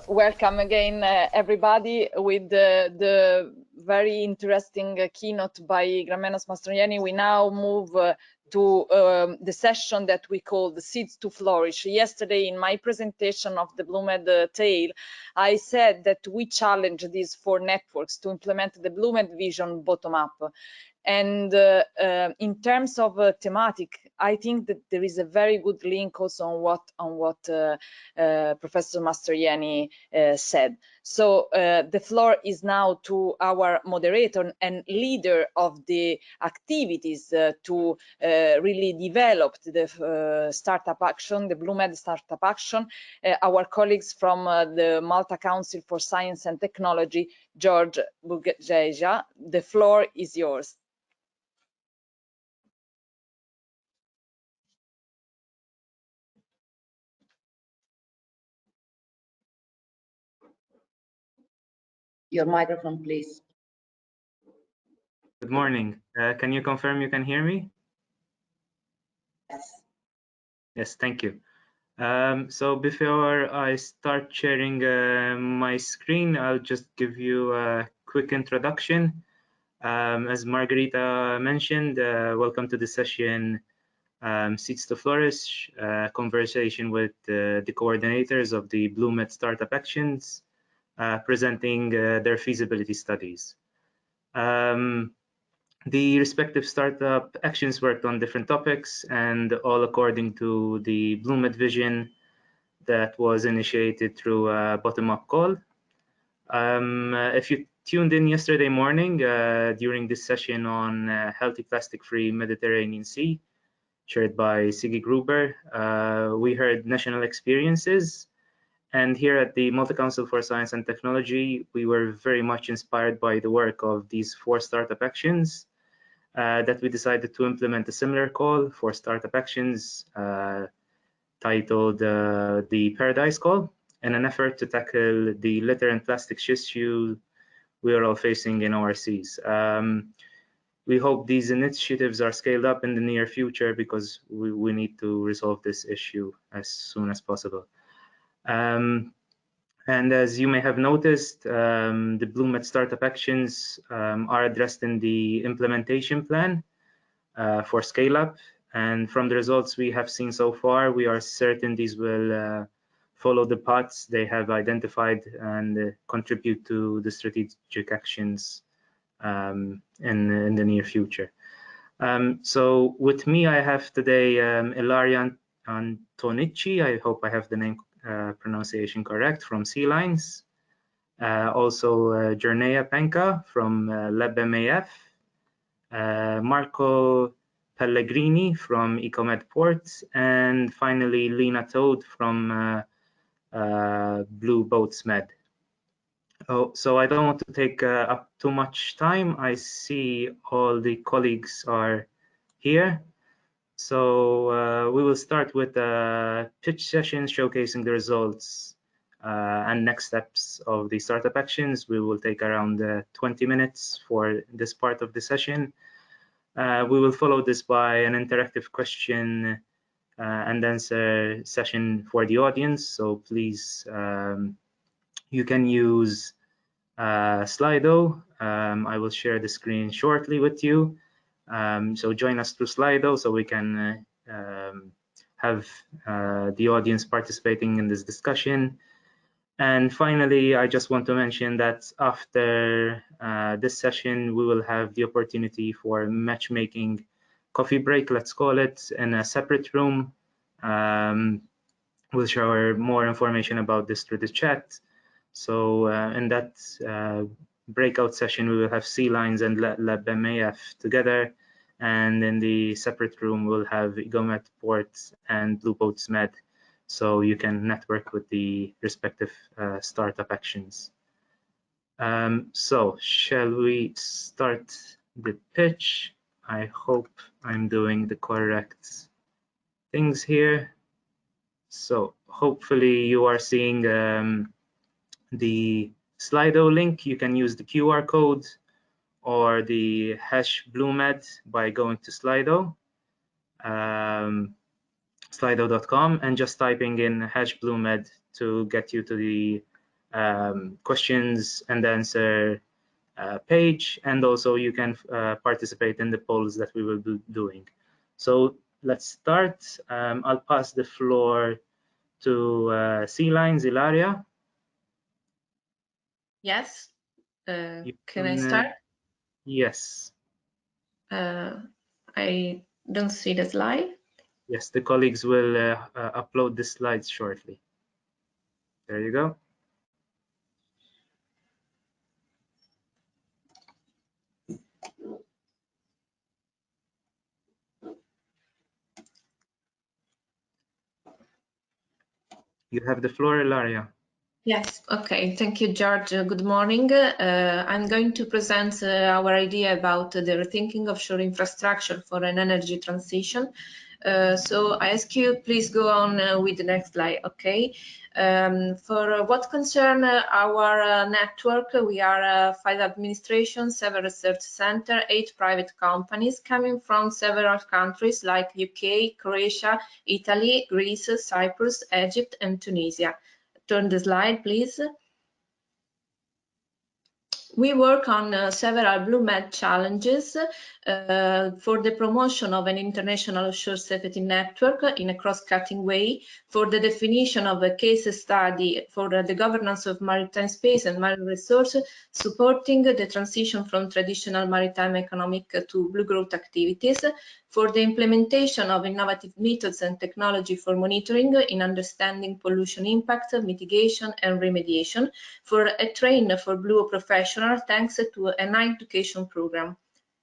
Welcome again, everybody, with the very interesting keynote by Gramenos Mastroianni. We now move to the session that we call the Seeds to Flourish. Yesterday, in my presentation of the BlueMed tale, I said that we challenge these 4 networks to implement the BlueMed vision bottom-up. And in terms of thematic, I think that there is a very good link also on what Professor Mastroianni said. So the floor is now to our moderator and leader of the activities to really develop the startup action, the BlueMed Startup Action, our colleagues from the Malta Council for Science and Technology, Jerneja. The floor is yours. Your microphone, please. Good morning. Can you confirm you can hear me? Yes. Yes, thank you. So before I start sharing my screen, I'll just give you a quick introduction. As Margarita mentioned, welcome to the session Seeds to Flourish, conversation with the coordinators of the BlueMed Startup Actions, presenting their feasibility studies. The respective startup actions worked on different topics, and all according to the BlueMed vision that was initiated through a bottom-up call. If you tuned in yesterday morning during this session on healthy plastic-free Mediterranean Sea, chaired by Siggy Gruber, we heard national experiences. And here at the Malta Council for Science and Technology, we were very much inspired by the work of these 4 startup actions that we decided to implement a similar call for startup actions titled the Paradise Call, in an effort to tackle the litter and plastic issue we are all facing in our seas. We hope these initiatives are scaled up in the near future because we need to resolve this issue as soon as possible. And as you may have noticed, the BlueMed Startup Actions are addressed in the implementation plan for scale up. And from the results we have seen so far, we are certain these will follow the paths they have identified and contribute to the strategic actions in the near future. So with me, I have today Ilaria Antoncecchi. I hope I have the name pronunciation correct, from SEALINES. Also Jerneja Penca from LabMaf. Marco Pellegrini from ECOMEDPORT, and finally Lina Tode from BlueBoatsMed. Oh, so I don't want to take up too much time. I see all the colleagues are here. So we will start with a pitch session showcasing the results and next steps of the startup actions. We will take around 20 minutes for this part of the session. We will follow this by an interactive question and answer session for the audience. So please, you can use Slido. I will share the screen shortly with you. So join us through Slido so we can have the audience participating in this discussion. And finally, I just want to mention that after this session, we will have the opportunity for matchmaking coffee break, let's call it, in a separate room. We'll share more information about this through the chat. So in that breakout session, we will have SEALINES and LabMaf together. And in the separate room, we'll have ECOMEDPORT and BlueBoatsMed, so you can network with the respective startup actions. So shall we start the pitch? I hope I'm doing the correct things here. So hopefully you are seeing the Slido link. You can use the QR code or the #BlueMed by going to Slido, slido.com, and just typing in #BlueMed to get you to the questions and answer page, and also you can participate in the polls that we will be doing. So let's start. I'll pass the floor to SEALINES, Ilaria. Yes. Can I start? Yes. I don't see the slide. Yes, the colleagues will upload the slides shortly. There you go. You have the floor, Ilaria. Yes, okay. Thank you, George. Good morning. I'm going to present our idea about the rethinking of offshore infrastructure for an energy transition. So I ask you, please go on with the next slide, okay? For what concern our network, we are 5 administrations, 7 research centers, 8 private companies coming from several countries like UK, Croatia, Italy, Greece, Cyprus, Egypt, and Tunisia. Turn the slide, please. We work on several BlueMed challenges for the promotion of an international offshore safety network in a cross-cutting way, for the definition of a case study for the governance of maritime space and marine resources, supporting the transition from traditional maritime economic to blue growth activities, for the implementation of innovative methods and technology for monitoring in understanding pollution impact, mitigation and remediation, for a train for blue professionals thanks to an education program.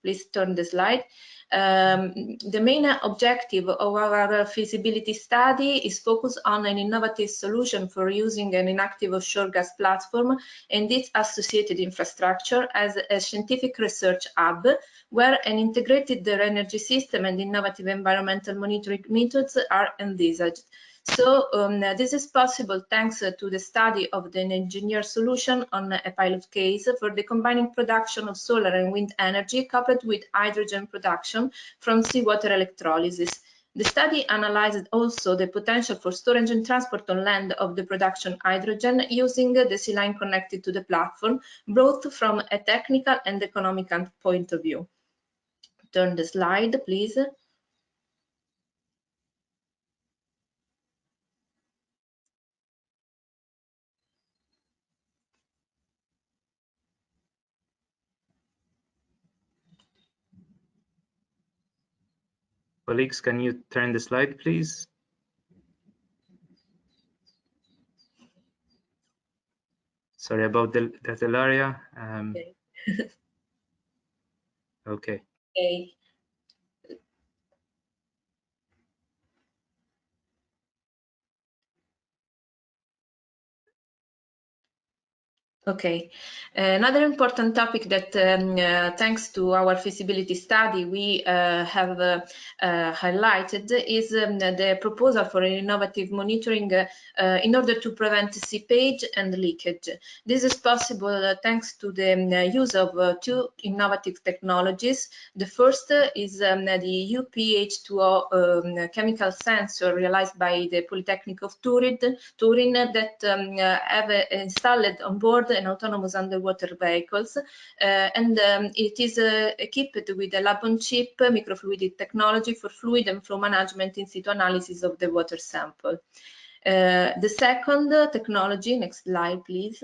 Please turn the slide. The main objective of our feasibility study is focused on an innovative solution for using an inactive offshore gas platform and its associated infrastructure as a scientific research hub, where an integrated energy system and innovative environmental monitoring methods are envisaged. So this is possible thanks to the study of the engineered solution on a pilot case for the combining production of solar and wind energy coupled with hydrogen production from seawater electrolysis. The study analyzed also the potential for storage and transport on land of the production hydrogen using the sea line connected to the platform, both from a technical and economical point of view. Turn the slide, please. Colleagues, can you turn the slide, please? Sorry about that, Ilaria. Okay. Okay. Okay. Okay, another important topic that thanks to our feasibility study we have highlighted is the proposal for an innovative monitoring in order to prevent seepage and leakage. This is possible thanks to the use of 2 innovative technologies. The first is the UPH2O chemical sensor realized by the Polytechnic of Turin that have installed on board an autonomous underwater vehicles, and it is equipped with a lab-on-chip microfluidic technology for fluid and flow management in situ analysis of the water sample. The second technology, next slide please,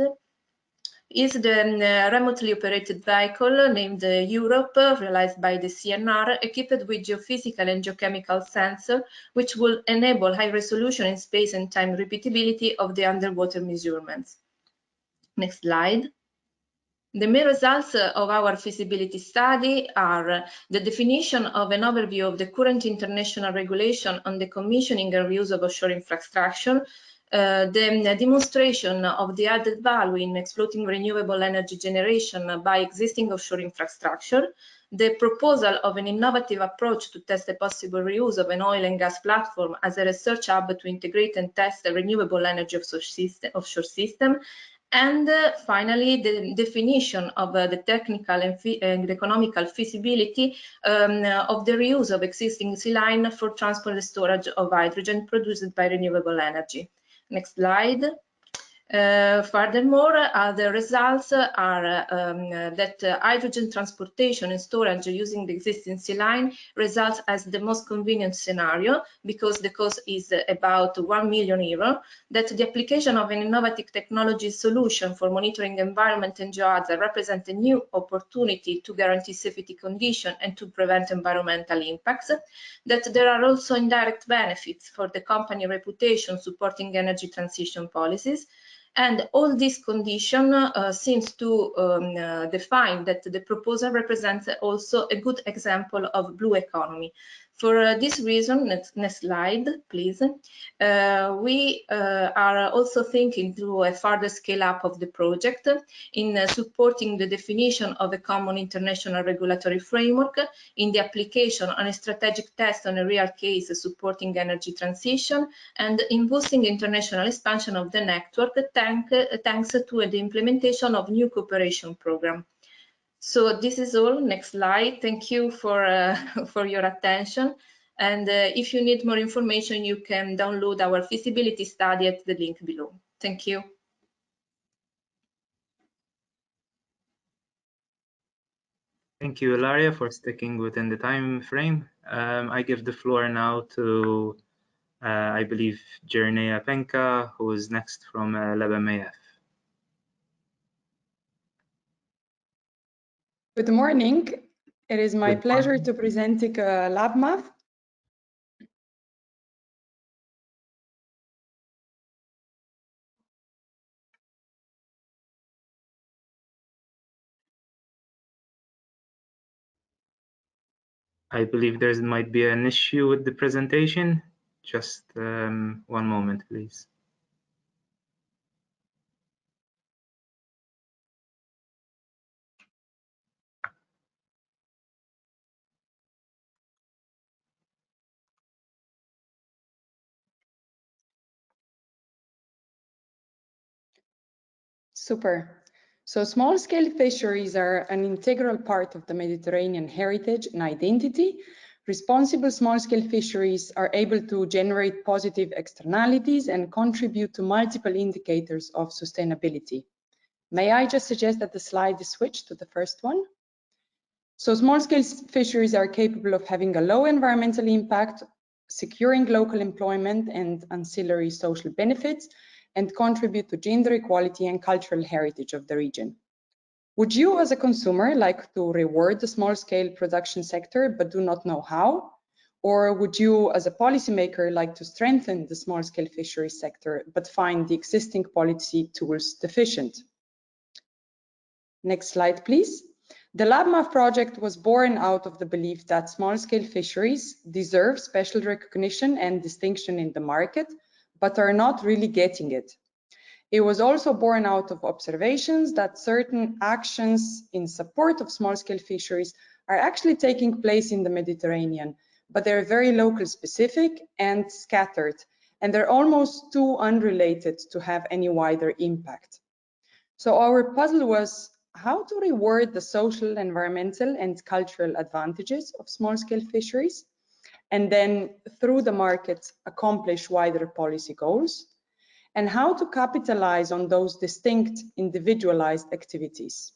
is the remotely operated vehicle named Europe, realized by the CNR, equipped with geophysical and geochemical sensor, which will enable high resolution in space and time repeatability of the underwater measurements. Next slide. The main results of our feasibility study are the definition of an overview of the current international regulation on the commissioning and reuse of offshore infrastructure, the demonstration of the added value in exploiting renewable energy generation by existing offshore infrastructure, the proposal of an innovative approach to test the possible reuse of an oil and gas platform as a research hub to integrate and test the renewable energy offshore system, and finally, the definition of the technical and economical feasibility of the reuse of existing sea line for transport and storage of hydrogen produced by renewable energy. Next slide. Furthermore, the results are that hydrogen transportation and storage using the existing sea line results as the most convenient scenario, because the cost is about €1 million, that the application of an innovative technology solution for monitoring environment and geohazard represent a new opportunity to guarantee safety conditions and to prevent environmental impacts, that there are also indirect benefits for the company reputation supporting energy transition policies. And all these conditions seems to define that the proposal represents also a good example of blue economy. For this reason, next slide, please. We are also thinking to a further scale up of the project in supporting the definition of a common international regulatory framework, in the application on a strategic test on a real case supporting energy transition, and in boosting international expansion of the network thanks to the implementation of new cooperation program. So this is all. Next slide. Thank you for your attention. And if you need more information, you can download our feasibility study at the link below. Thank you. Thank you, Ilaria, for sticking within the time frame. I give the floor now to, I believe, Jerneja Penca, who is next from LabMaf. Good morning. It is my pleasure to present LabMaf. I believe there might be an issue with the presentation. Just one moment, please. Super. So small-scale fisheries are an integral part of the Mediterranean heritage and identity. Responsible small-scale fisheries are able to generate positive externalities and contribute to multiple indicators of sustainability. May I just suggest that the slide is switched to the first one? So small-scale fisheries are capable of having a low environmental impact, securing local employment and ancillary social benefits, and contribute to gender equality and cultural heritage of the region. Would you, as a consumer, like to reward the small-scale production sector but do not know how? Or would you, as a policymaker, like to strengthen the small-scale fisheries sector but find the existing policy tools deficient? Next slide, please. The LabMaf project was born out of the belief that small-scale fisheries deserve special recognition and distinction in the market, but are not really getting it. It was also born out of observations that certain actions in support of small-scale fisheries are actually taking place in the Mediterranean, but they're very local specific and scattered, and they're almost too unrelated to have any wider impact. So our puzzle was how to reward the social, environmental, and cultural advantages of small-scale fisheries, and then through the market accomplish wider policy goals, and how to capitalize on those distinct individualized activities.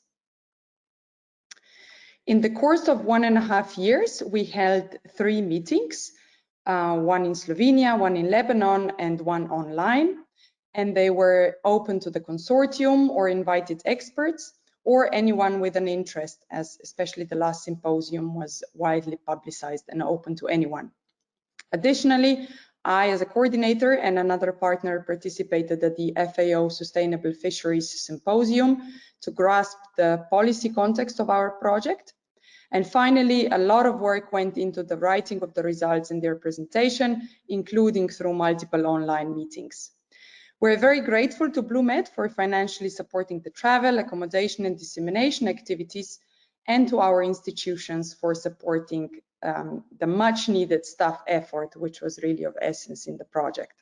In the course of 1.5 years, we held 3 meetings, one in Slovenia, one in Lebanon, and one online, and they were open to the consortium or invited experts or anyone with an interest, as especially the last symposium was widely publicized and open to anyone. Additionally, I, as a coordinator, and another partner participated at the FAO Sustainable Fisheries Symposium to grasp the policy context of our project. And finally, a lot of work went into the writing of the results in their presentation, including through multiple online meetings. We're very grateful to BlueMed for financially supporting the travel, accommodation, and dissemination activities, and to our institutions for supporting the much needed staff effort, which was really of essence in the project.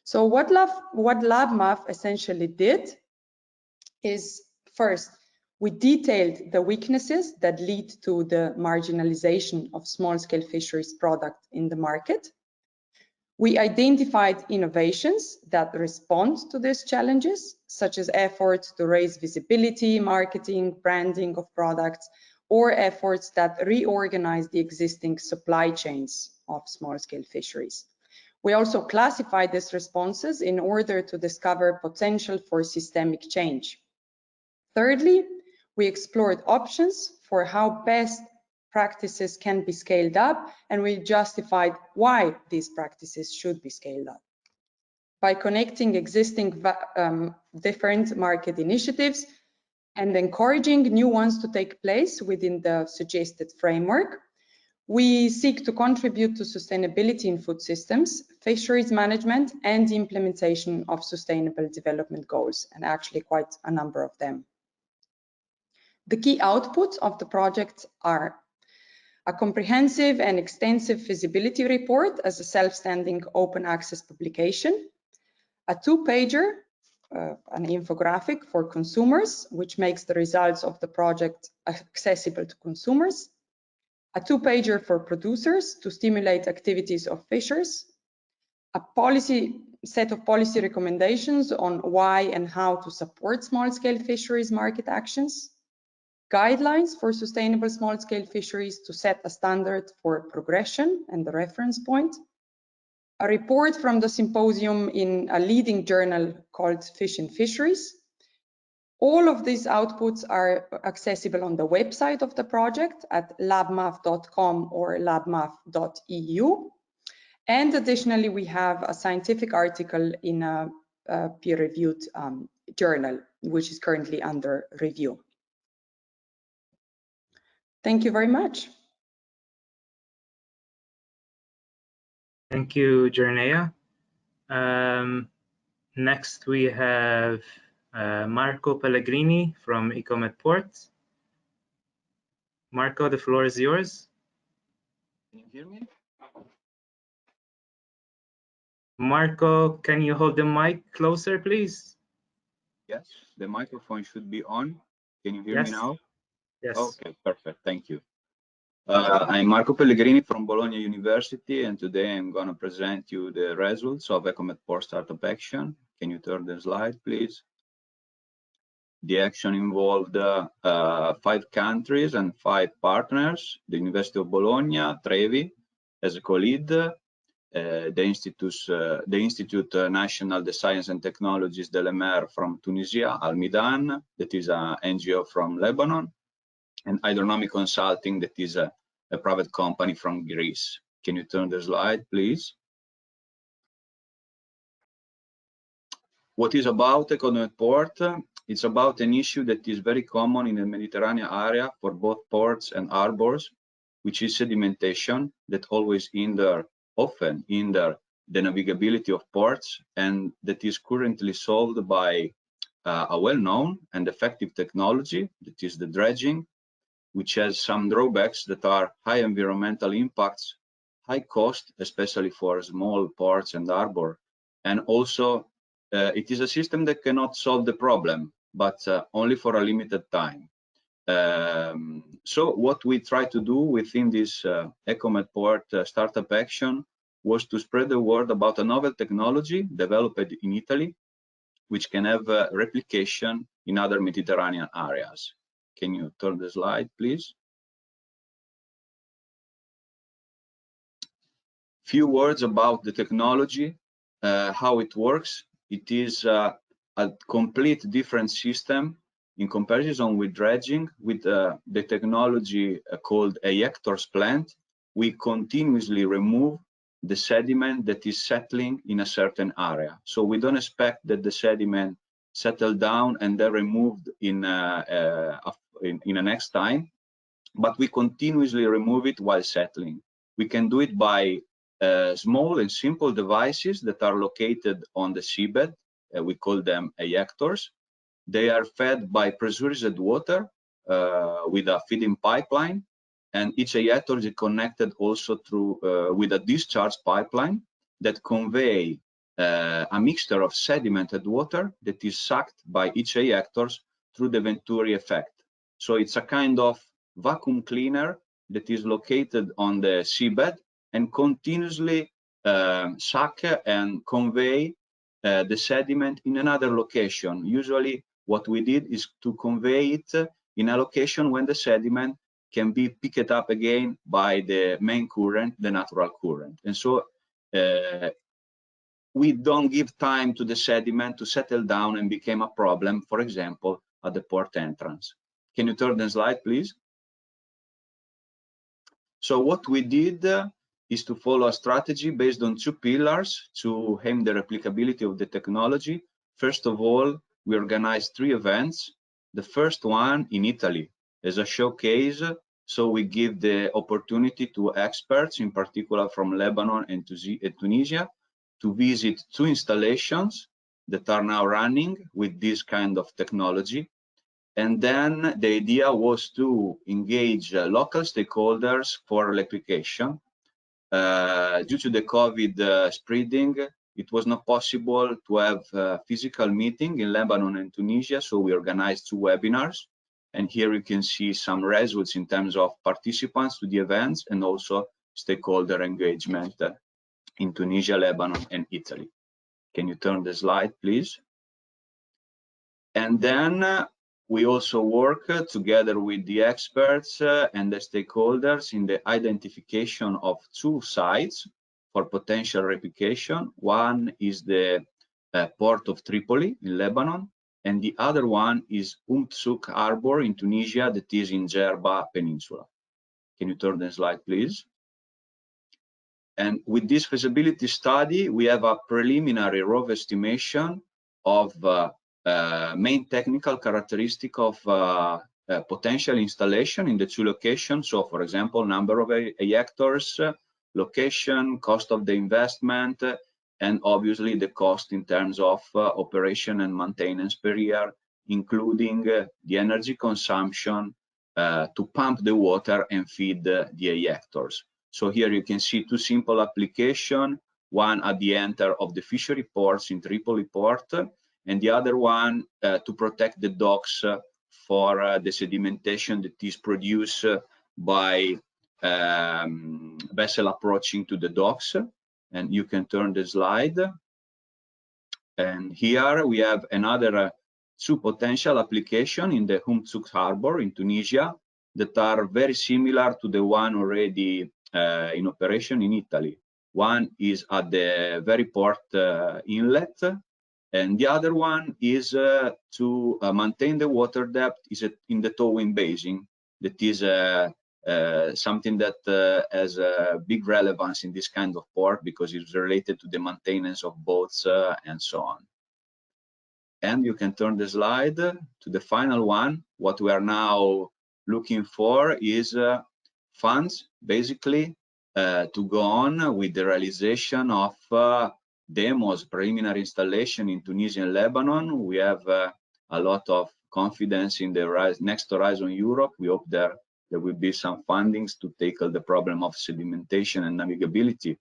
So what LabMaf essentially did is, first, we detailed the weaknesses that lead to the marginalization of small-scale fisheries product in the market. We identified innovations that respond to these challenges, such as efforts to raise visibility, marketing, branding of products, or efforts that reorganize the existing supply chains of small-scale fisheries. We also classified these responses in order to discover potential for systemic change. Thirdly, we explored options for how best practices can be scaled up, and we justified why these practices should be scaled up. By connecting existing different market initiatives and encouraging new ones to take place within the suggested framework, we seek to contribute to sustainability in food systems, fisheries management, and the implementation of sustainable development goals, and actually quite a number of them. The key outputs of the project are a comprehensive and extensive feasibility report as a self-standing open access publication, a two-pager, an infographic for consumers, which makes the results of the project accessible to consumers, a two-pager for producers to stimulate activities of fishers, a set of policy recommendations on why and how to support small-scale fisheries market actions, guidelines for sustainable small-scale fisheries to set a standard for progression and the reference point, a report from the symposium in a leading journal called Fish and Fisheries. All of these outputs are accessible on the website of the project at labmaf.com or labmaf.eu. And additionally, we have a scientific article in a peer-reviewed journal, which is currently under review. Thank you very much. Thank you, Jerneja. Next, we have Marco Pellegrini from ECOMEDPORT. Marco, the floor is yours. Can you hear me? Marco, can you hold the mic closer, please? Yes, the microphone should be on. Can you hear me now? Yes. Okay, perfect. Thank you. I'm Marco Pellegrini from Bologna University, and today I'm going to present you the results of ECOMEDPORT Startup Action. Can you turn the slide, please? The action involved 5 countries and 5 partners: the University of Bologna, Trevi, as a co-lead, the Institute National de Science and Technologies de la Mer from Tunisia, Al Midan, that is an NGO from Lebanon, and Hydronomic Consulting, that is a private company from Greece. Can you turn the slide, please? What is about ECOMEDPORT? It's about an issue that is very common in the Mediterranean area for both ports and harbors, which is sedimentation that often hinder the navigability of ports, and that is currently solved by a well-known and effective technology, that is the dredging, which has some drawbacks that are high environmental impacts, high cost, especially for small ports and harbor, and also it is a system that cannot solve the problem, but only for a limited time. So what we try to do within this ECOMEDPORT startup action was to spread the word about a novel technology developed in Italy, which can have replication in other Mediterranean areas. Can you turn the slide, please? Few words about the technology, how it works. It is a complete different system in comparison with dredging. With the technology called ejectors plant, we continuously remove the sediment that is settling in a certain area. So we don't expect that the sediment settle down and then removed in the next time, but we continuously remove it while settling. We can do it by small and simple devices that are located on the seabed. We call them ejectors. They are fed by pressurized water with a feeding pipeline, and each ejector is connected also through with a discharge pipeline that convey a mixture of sedimented water that is sucked by each ejectors through the Venturi effect. So it's a kind of vacuum cleaner that is located on the seabed and continuously suck and convey the sediment in another location. Usually what we did is to convey it in a location when the sediment can be picked up again by the main current, the natural current. And so we don't give time to the sediment to settle down and become a problem, for example, at the port entrance. Can you turn the slide, please? So what we did is to follow a strategy based on 2 pillars to aim the replicability of the technology. First of all, we organized 3 events. The first one in Italy as a showcase. So we give the opportunity to experts, in particular from Lebanon and Tunisia, to visit 2 installations that are now running with this kind of technology. And then the idea was to engage local stakeholders for electrification. Due to the COVID spreading, it was not possible to have a physical meeting in Lebanon and Tunisia, so we organized 2 webinars. And here you can see some results in terms of participants to the events and also stakeholder engagement in Tunisia, Lebanon, and Italy. Can you turn the slide, please? And then we also work together with the experts and the stakeholders in the identification of 2 sites for potential replication. One is the port of Tripoli in Lebanon, and the other one is Souk Harbor in Tunisia, that is in Jerba Peninsula. Can you turn the slide, please? And with this feasibility study, we have a preliminary rough estimation of main technical characteristic of potential installation in the 2 locations. So, for example, number of reactors, location, cost of the investment, and obviously the cost in terms of operation and maintenance per year, including the energy consumption to pump the water and feed the reactors. So here you can see 2 simple applications, one at the enter of the fishery ports in Tripoli port, and the other one to protect the docks for the sedimentation that is produced by vessel approaching to the docks. And you can turn the slide. And here we have another 2 potential applications in the Souk Harbor in Tunisia that are very similar to the one already in operation in Italy. One is at the very port inlet, and the other one is to maintain the water depth is in the towing basin. That is something that has a big relevance in this kind of port because it's related to the maintenance of boats and so on. And you can turn the slide to the final one. What we are now looking for is funds, basically, to go on with the realization of demos, preliminary installation in Tunisia and Lebanon. We have a lot of confidence in the next Horizon Europe. We hope there will be some fundings to tackle the problem of sedimentation and navigability.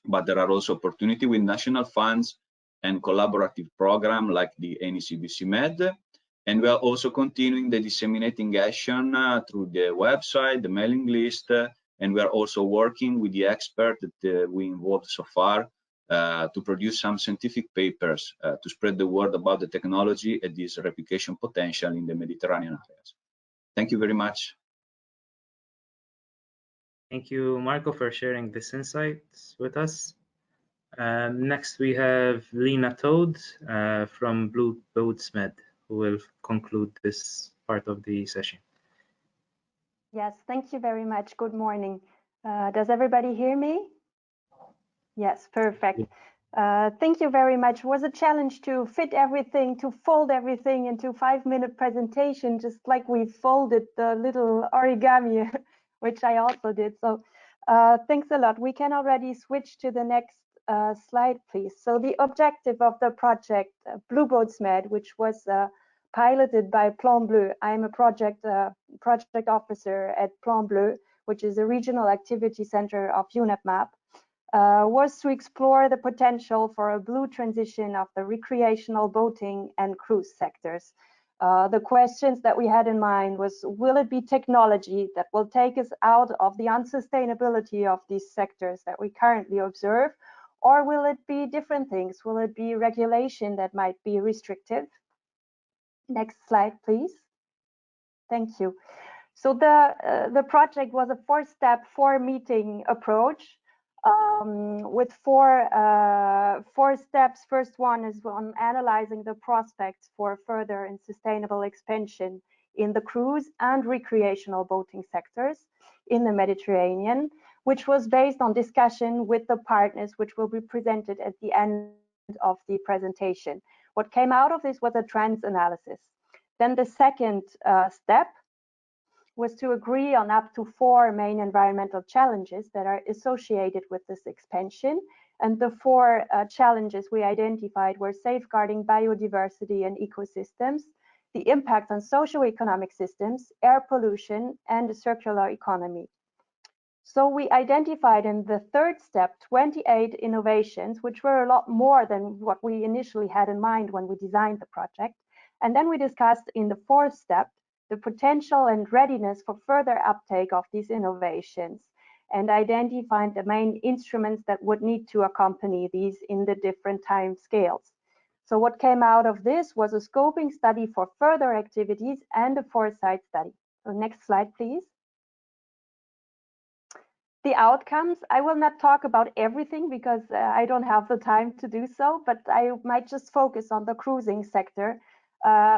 But there are also opportunities with national funds and collaborative programs like the ECOMEDPORT. And we are also continuing the disseminating action through the website, the mailing list, and we are also working with the experts that we involved so far to produce some scientific papers to spread the word about the technology and this replication potential in the Mediterranean areas. Thank you very much. Thank you, Marco, for sharing this insights with us. Next, we have Lina Tode from BlueBoatsMed, who will conclude this part of the session. Yes, thank you very much. Good morning. Does everybody hear me? Yes, perfect. Thank you very much. It was a challenge to fit everything, to fold everything into a 5-minute presentation, just like we folded the little origami, which I also did. So thanks a lot. We can already switch to the next slide, please. So the objective of the project, BlueBoatsMed, which was piloted by PlanBleu. I'm a project officer at PlanBleu, which is a regional activity center of UniBO, was to explore the potential for a blue transition of the recreational boating and cruise sectors. The questions that we had in mind was, will it be technology that will take us out of the unsustainability of these sectors that we currently observe, or will it be different things? Will it be regulation that might be restrictive? Next slide, please. Thank you. So the project was a four-step, four-meeting approach with four steps. First one is on analyzing the prospects for further and sustainable expansion in the cruise and recreational boating sectors in the Mediterranean, which was based on discussion with the partners, which will be presented at the end of the presentation. What came out of this was a trends analysis. Then the second step was to agree on up to 4 main environmental challenges that are associated with this expansion. And the 4 challenges we identified were safeguarding biodiversity and ecosystems, the impact on socio-economic systems, air pollution, and the circular economy. So we identified in the third step 28 innovations, which were a lot more than what we initially had in mind when we designed the project. And then we discussed in the fourth step the potential and readiness for further uptake of these innovations, and identified the main instruments that would need to accompany these in the different time scales. So what came out of this was a scoping study for further activities and a foresight study. So next slide, please. The outcomes, I will not talk about everything because I don't have the time to do so, but I might just focus on the cruising sector.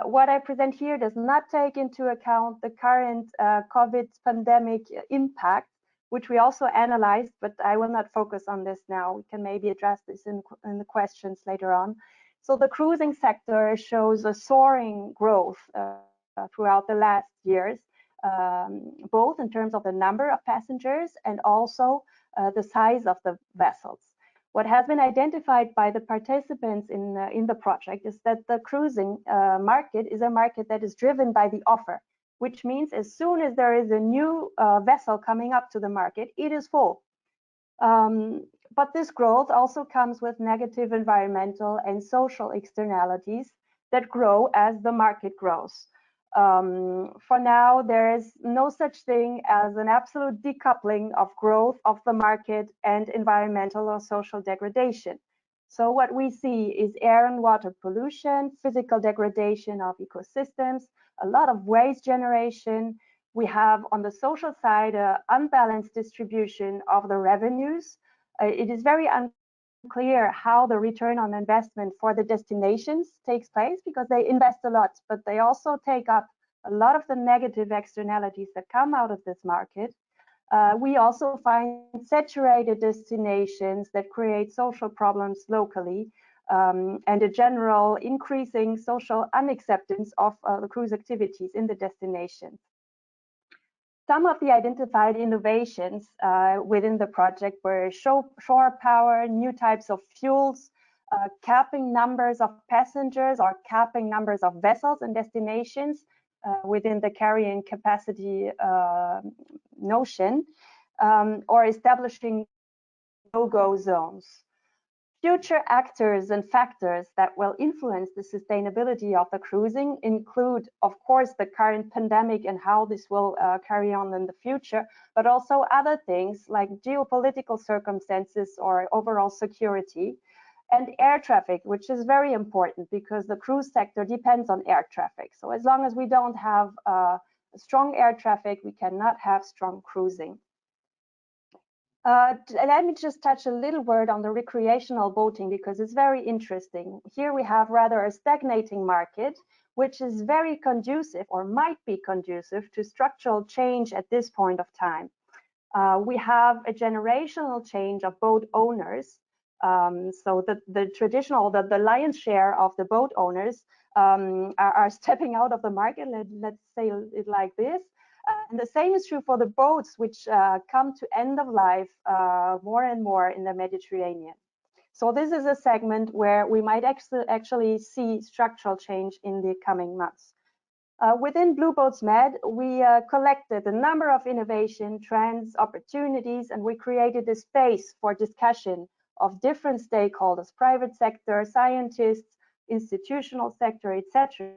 What I present here does not take into account the current COVID pandemic impact, which we also analyzed, but I will not focus on this now. We can maybe address this in the questions later on. So the cruising sector shows a soaring growth throughout the last years, both in terms of the number of passengers and also the size of the vessels. What has been identified by the participants in the project is that the cruising market is a market that is driven by the offer, which means as soon as there is a new vessel coming up to the market, it is full. But this growth also comes with negative environmental and social externalities that grow as the market grows. For now, there is no such thing as an absolute decoupling of growth of the market and environmental or social degradation. So what we see is air and water pollution, physical degradation of ecosystems, a lot of waste generation. We have on the social side an unbalanced distribution of the revenues. It is very unclear how the return on investment for the destinations takes place because they invest a lot, but they also take up a lot of the negative externalities that come out of this market. We also find saturated destinations that create social problems locally and a general increasing social unacceptance of the cruise activities in the destination. Some of the identified innovations within the project were shore power, new types of fuels, capping numbers of passengers or capping numbers of vessels and destinations within the carrying capacity notion, or establishing no-go zones. Future actors and factors that will influence the sustainability of the cruising include, of course, the current pandemic and how this will carry on in the future, but also other things like geopolitical circumstances or overall security, and air traffic, which is very important because the cruise sector depends on air traffic. So as long as we don't have strong air traffic, we cannot have strong cruising. Let me just touch a little word on the recreational boating because it's very interesting. Here we have rather a stagnating market, which is very conducive or might be conducive to structural change at this point of time. We have a generational change of boat owners. So the traditional, the lion's share of the boat owners are stepping out of the market, let's say it like this. And the same is true for the boats, which come to end of life more and more in the Mediterranean. So this is a segment where we might actually see structural change in the coming months. Within BlueBoatsMed, we collected a number of innovation trends, opportunities, and we created a space for discussion of different stakeholders, private sector, scientists, institutional sector, etc.,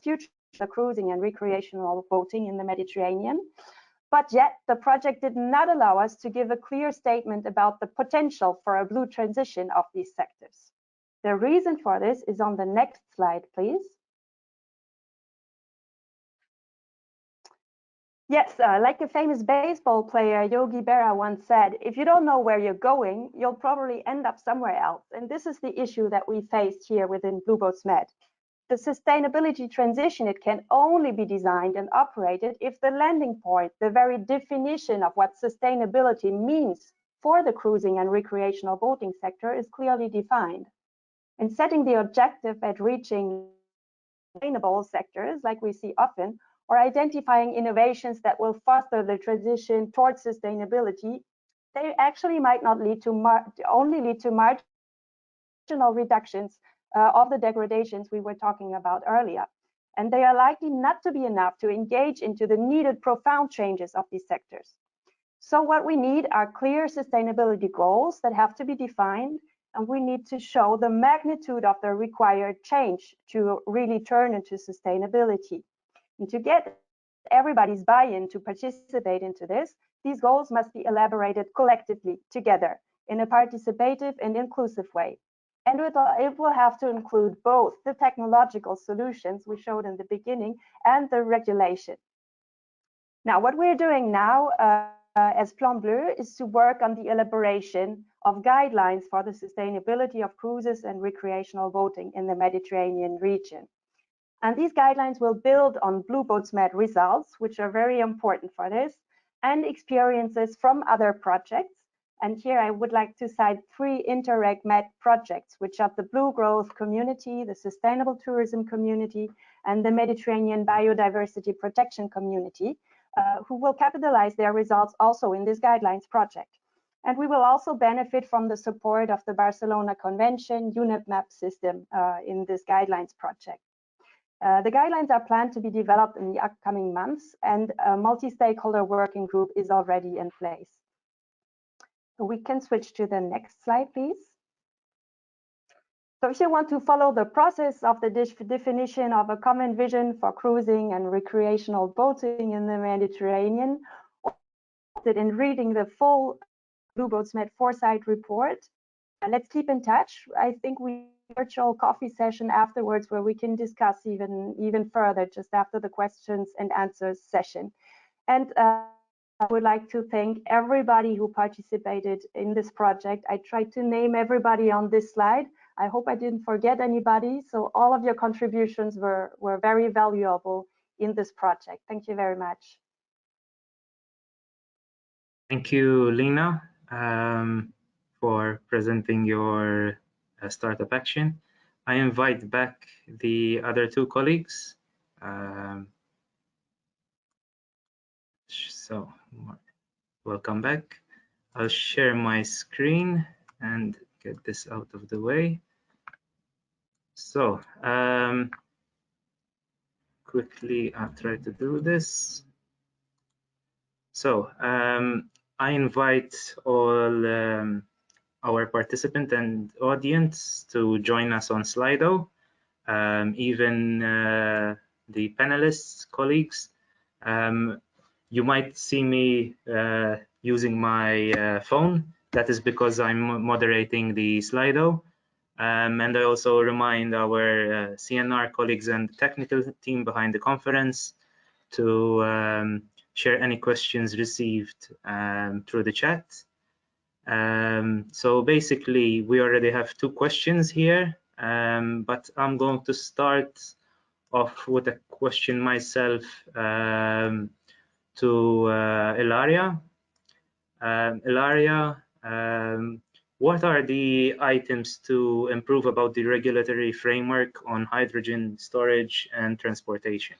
future of cruising and recreational boating in the Mediterranean. But yet the project did not allow us to give a clear statement about the potential for a blue transition of these sectors. The reason for this is on the next slide, please. Yes, like a famous baseball player, Yogi Berra once said, if you don't know where you're going, you'll probably end up somewhere else. And this is the issue that we faced here within BlueBoatsMed. The sustainability transition, it can only be designed and operated if the landing point, the very definition of what sustainability means for the cruising and recreational boating sector is clearly defined. And setting the objective at reaching sustainable sectors, like we see often, or identifying innovations that will foster the transition towards sustainability, they actually might not lead to only lead to marginal reductions of the degradations we were talking about earlier. And they are likely not to be enough to engage into the needed profound changes of these sectors. So what we need are clear sustainability goals that have to be defined, and we need to show the magnitude of the required change to really turn into sustainability. And to get everybody's buy-in to participate into this, these goals must be elaborated collectively together in a participative and inclusive way. And it will have to include both the technological solutions we showed in the beginning and the regulation. Now, what we're doing now as PlanBleu is to work on the elaboration of guidelines for the sustainability of cruises and recreational boating in the Mediterranean region. And these guidelines will build on BlueBoatsMed results, which are very important for this, and experiences from other projects. And here I would like to cite 3 InterRegMed projects, which are the Blue Growth Community, the Sustainable Tourism Community, and the Mediterranean Biodiversity Protection Community, who will capitalize their results also in this guidelines project. And we will also benefit from the support of the Barcelona Convention UniBO system in this guidelines project. The guidelines are planned to be developed in the upcoming months, and a multi-stakeholder working group is already in place. So we can switch to the next slide, please. So if you want to follow the process of the definition of a common vision for cruising and recreational boating in the Mediterranean, or in reading the full BlueBoatsMed Foresight report, let's keep in touch. I think we virtual coffee session afterwards where we can discuss even further just after the questions and answers session. And I would like to thank everybody who participated in this project. I tried to name everybody on this slide. I hope I didn't forget anybody. So all of your contributions were very valuable in this project. Thank you very much. Thank you, Lina, for presenting your startup action. I invite back the other 2 colleagues. So welcome back. I'll share my screen and get this out of the way. So quickly I'll try to do this. So I invite all our participant and audience to join us on Slido, even the panelists, colleagues. You might see me using my phone. That is because I'm moderating the Slido. And I also remind our CNR colleagues and technical team behind the conference to share any questions received through the chat. So basically, we already have 2 questions here, but I'm going to start off with a question myself to Ilaria. Ilaria, what are the items to improve about the regulatory framework on hydrogen storage and transportation?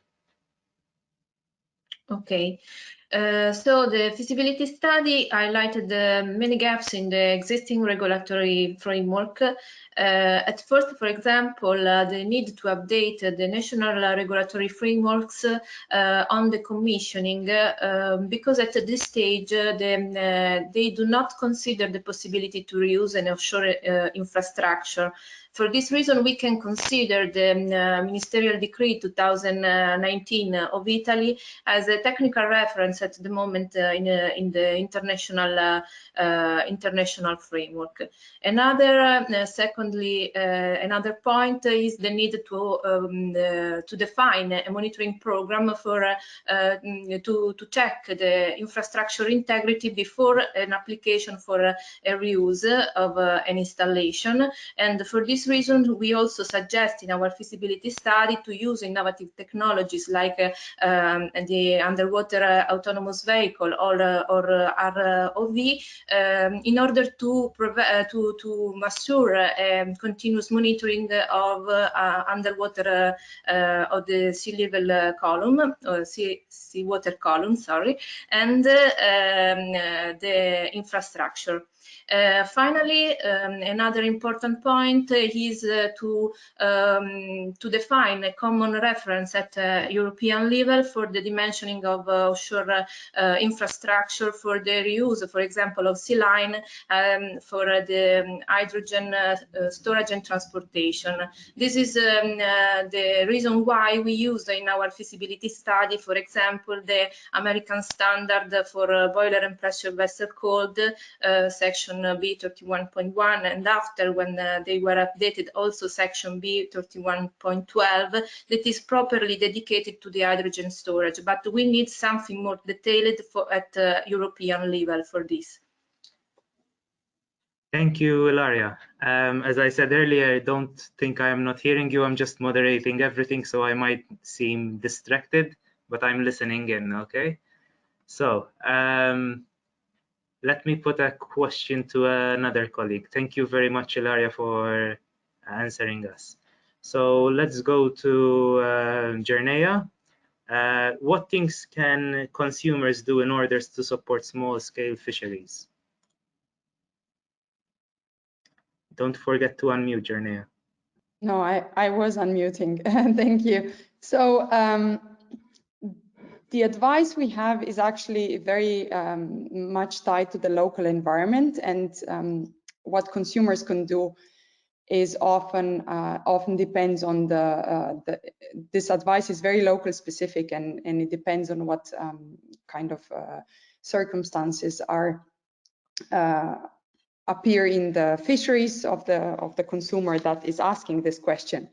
Okay, so the feasibility study highlighted many gaps in the existing regulatory framework. At first, for example, the need to update the national regulatory frameworks on the commissioning, because at this stage they do not consider the possibility to reuse an offshore infrastructure For this reason, we can consider the Ministerial Decree 2019 of Italy as a technical reference at the moment in the international framework. Another point is the need to define a monitoring program for to check the infrastructure integrity before an application for a reuse of an installation. And for this reason, we also suggest in our feasibility study to use innovative technologies like the underwater autonomous vehicle or ROV in order to assure continuous monitoring of underwater of the sea level column, sea water column, sorry, and the infrastructure. Finally, another important point is to define a common reference at European level for the dimensioning of offshore infrastructure for the reuse, for example, of sea line for the hydrogen storage and transportation. This is the reason why we used in our feasibility study, for example, the American standard for boiler and pressure vessel code, section B31.1, and after, when they were updated, also section B31.12, that is properly dedicated to the hydrogen storage. But we need something more detailed at European level for this. Thank you, Ilaria. As I said earlier, I don't think I am not hearing you. I'm just moderating everything, so I might seem distracted, but I'm listening in, okay? So, let me put a question to another colleague. Thank you very much, Ilaria, for answering us. So let's go to Jerneja. What things can consumers do in order to support small-scale fisheries? Don't forget to unmute, Jerneja. No, I was unmuting. Thank you. So the advice we have is actually very much tied to the local environment, and what consumers can do is often depends on this advice is very local specific, and it depends on what kind of circumstances are appear in the fisheries of the consumer that is asking this question.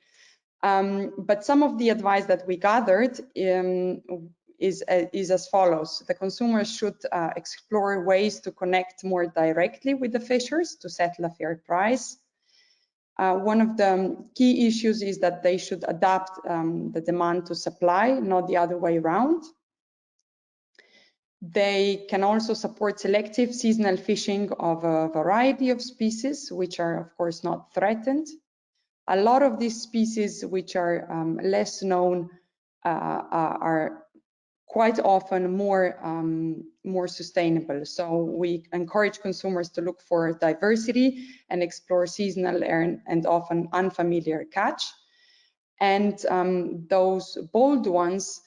But some of the advice that we gathered is as follows. The consumers should explore ways to connect more directly with the fishers to settle a fair price. One of the key issues is that they should adapt the demand to supply, not the other way around. They can also support selective seasonal fishing of a variety of species, which are of course not threatened. A lot of these species, which are less known, are quite often more sustainable. So we encourage consumers to look for diversity and explore seasonal and often unfamiliar catch. And those bold ones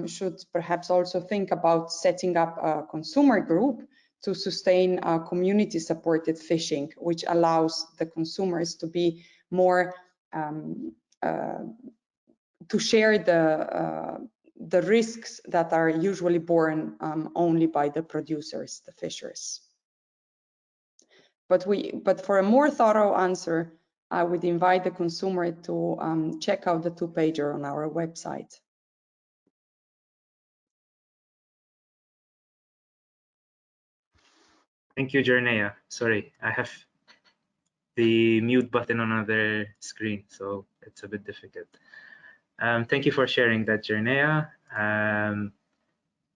should perhaps also think about setting up a consumer group to sustain community-supported fishing, which allows the consumers to be more to share the risks that are usually borne only by the producers, the fishers. But for a more thorough answer, I would invite the consumer to check out the two-pager on our website. Thank you, Jerneja. Sorry, I have the mute button on another screen, so it's a bit difficult. Thank you for sharing that, Jerneja.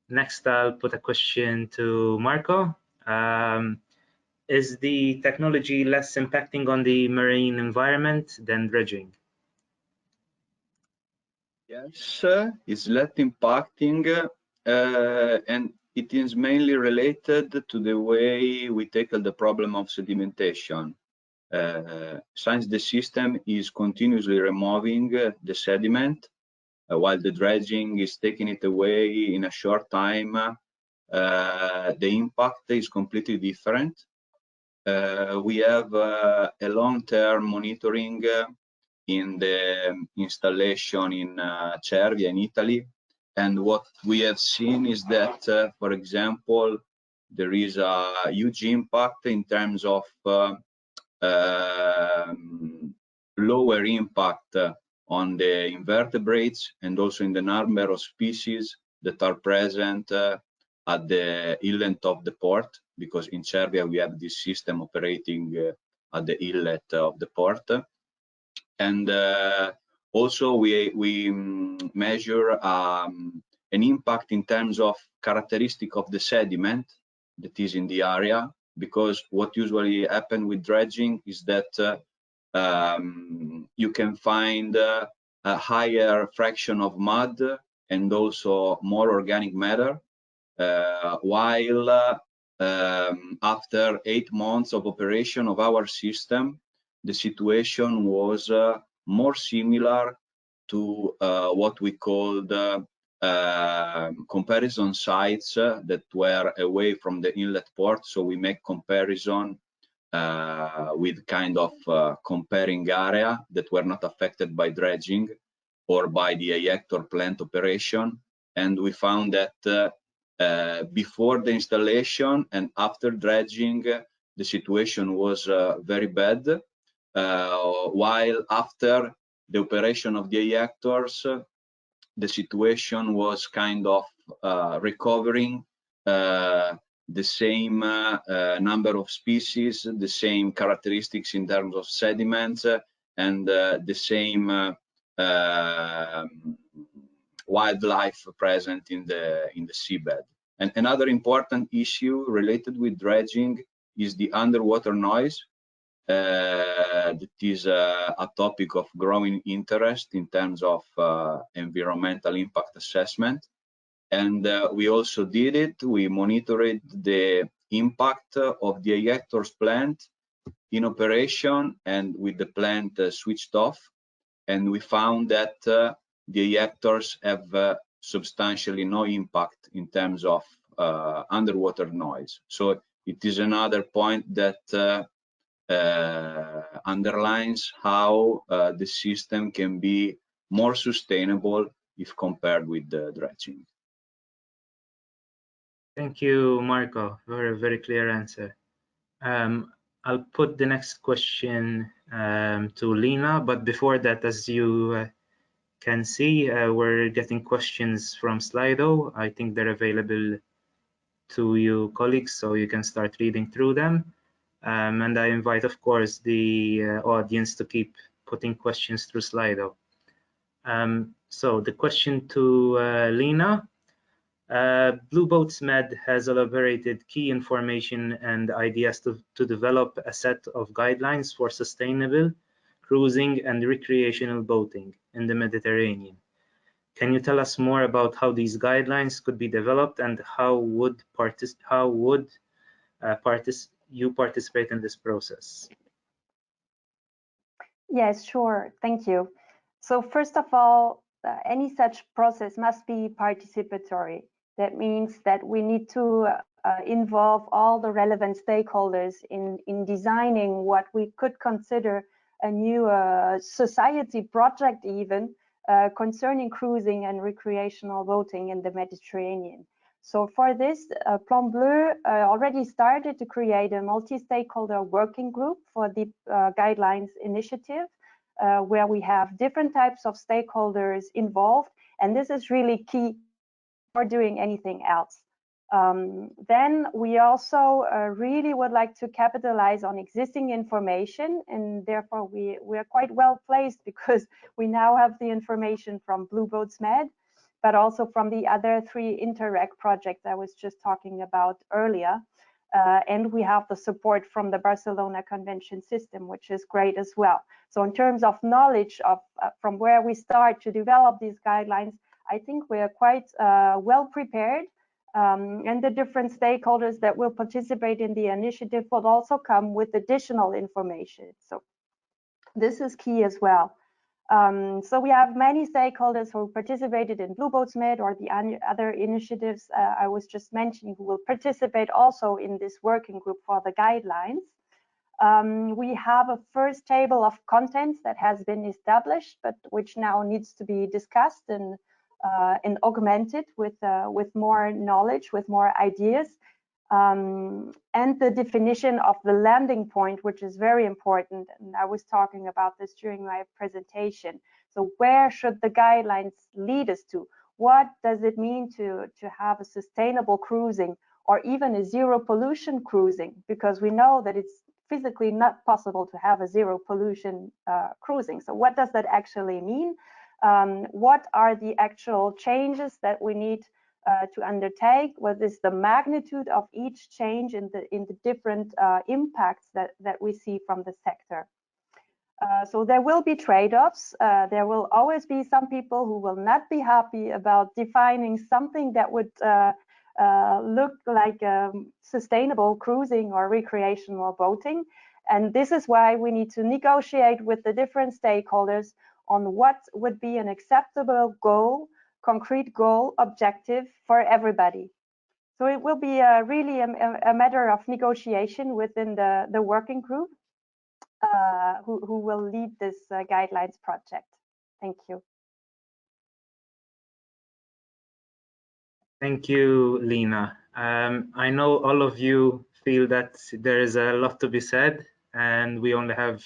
Next, I'll put a question to Marco. Is the technology less impacting on the marine environment than dredging? Yes, it's less impacting, and it is mainly related to the way we tackle the problem of sedimentation. Since the system is continuously removing the sediment, while the dredging is taking it away in a short time, the impact is completely different. we have a long-term monitoring in the installation in Cervia in Italy. And what we have seen is that, for example, there is a huge impact in terms of lower impact on the invertebrates and also in the number of species that are present at the inlet of the port, because in Cervia we have this system operating at the inlet of the port. And also we measure an impact in terms of characteristic of the sediment that is in the area, because what usually happens with dredging is that you can find a higher fraction of mud and also more organic matter, while after 8 months of operation of our system, the situation was more similar to what we called comparison sites that were away from the inlet port. So we make comparison with kind of comparing area that were not affected by dredging or by the ejector plant operation. And we found that before the installation and after dredging, the situation was very bad, while after the operation of the ejectors, the situation was kind of recovering the same number of species, the same characteristics in terms of sediments, and the same wildlife present in the seabed. And another important issue related with dredging is the underwater noise. That is a topic of growing interest in terms of environmental impact assessment. And we also did it. We monitored the impact of the ejectors plant in operation and with the plant switched off. And we found that the ejectors have substantially no impact in terms of underwater noise. So it is another point that underlines how the system can be more sustainable if compared with the dredging. Thank you, Marco, for a very clear answer. I'll put the next question to Lina, but before that, as you can see, we're getting questions from Slido. I think they're available to you colleagues, so you can start reading through them. And I invite, of course, the audience to keep putting questions through Slido. So the question to Lina. BlueBoatsMed has elaborated key information and ideas to develop a set of guidelines for sustainable cruising and recreational boating in the Mediterranean. Can you tell us more about how these guidelines could be developed and how would you participate in this process? Yes, sure. Thank you. So first of all, any such process must be participatory. That means that we need to involve all the relevant stakeholders in designing what we could consider a new society project even concerning cruising and recreational boating in the Mediterranean. So for this, PlanBleu already started to create a multi-stakeholder working group for the guidelines initiative, where we have different types of stakeholders involved, and this is really key for doing anything else. Then we also really would like to capitalize on existing information, and therefore we are quite well placed because we now have the information from BlueBoatsMed, but also from the other 3 Interreg projects I was just talking about earlier. And we have the support from the Barcelona Convention system, which is great as well. So in terms of knowledge of from where we start to develop these guidelines, I think we are quite well prepared, and the different stakeholders that will participate in the initiative will also come with additional information. So this is key as well. So we have many stakeholders who participated in BlueBoatsMed or the other initiatives I was just mentioning, who will participate also in this working group for the guidelines. We have a first table of contents that has been established, but which now needs to be discussed and augmented with more knowledge, with more ideas, and the definition of the landing point, which is very important. And I was talking about this during my presentation. So where should the guidelines lead us to? What does it mean to have a sustainable cruising, or even a zero pollution cruising? Because we know that it's physically not possible to have a zero pollution cruising. So what does that actually mean? What are the actual changes that we need to undertake? What is the magnitude of each change in the different impacts that we see from the sector? So there will be trade-offs. There will always be some people who will not be happy about defining something that would look like sustainable cruising or recreational boating. And this is why we need to negotiate with the different stakeholders on what would be an acceptable goal, concrete goal, objective for everybody. So it will be really a matter of negotiation within the working group who will lead this guidelines project. Thank you. Thank you, Lina. I know all of you feel that there is a lot to be said, and we only have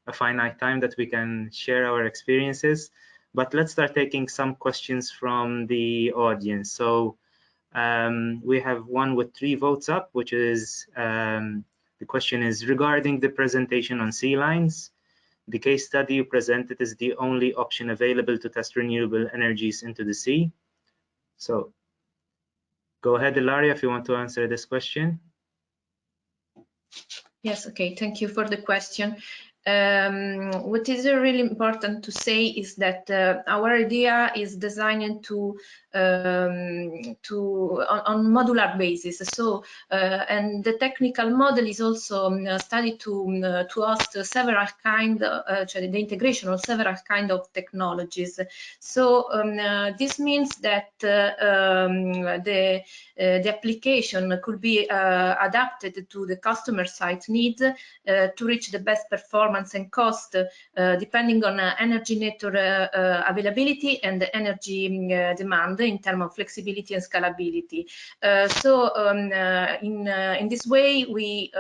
a finite time that we can share our experiences. But let's start taking some questions from the audience. So we have one with 3 votes up, which is the question is regarding the presentation on sea lines. The case study you presented is the only option available to test renewable energies into the sea. So go ahead, Ilaria, if you want to answer this question. Yes, okay, thank you for the question. What is really important to say is that our idea is designed on modular basis. So, and the technical model is also studied to host several kind, the integration of several kind of technologies. So this means that the application could be adapted to the customer site needs to reach the best performance and cost depending on energy network availability and the energy demand in terms of flexibility and scalability. So in this way we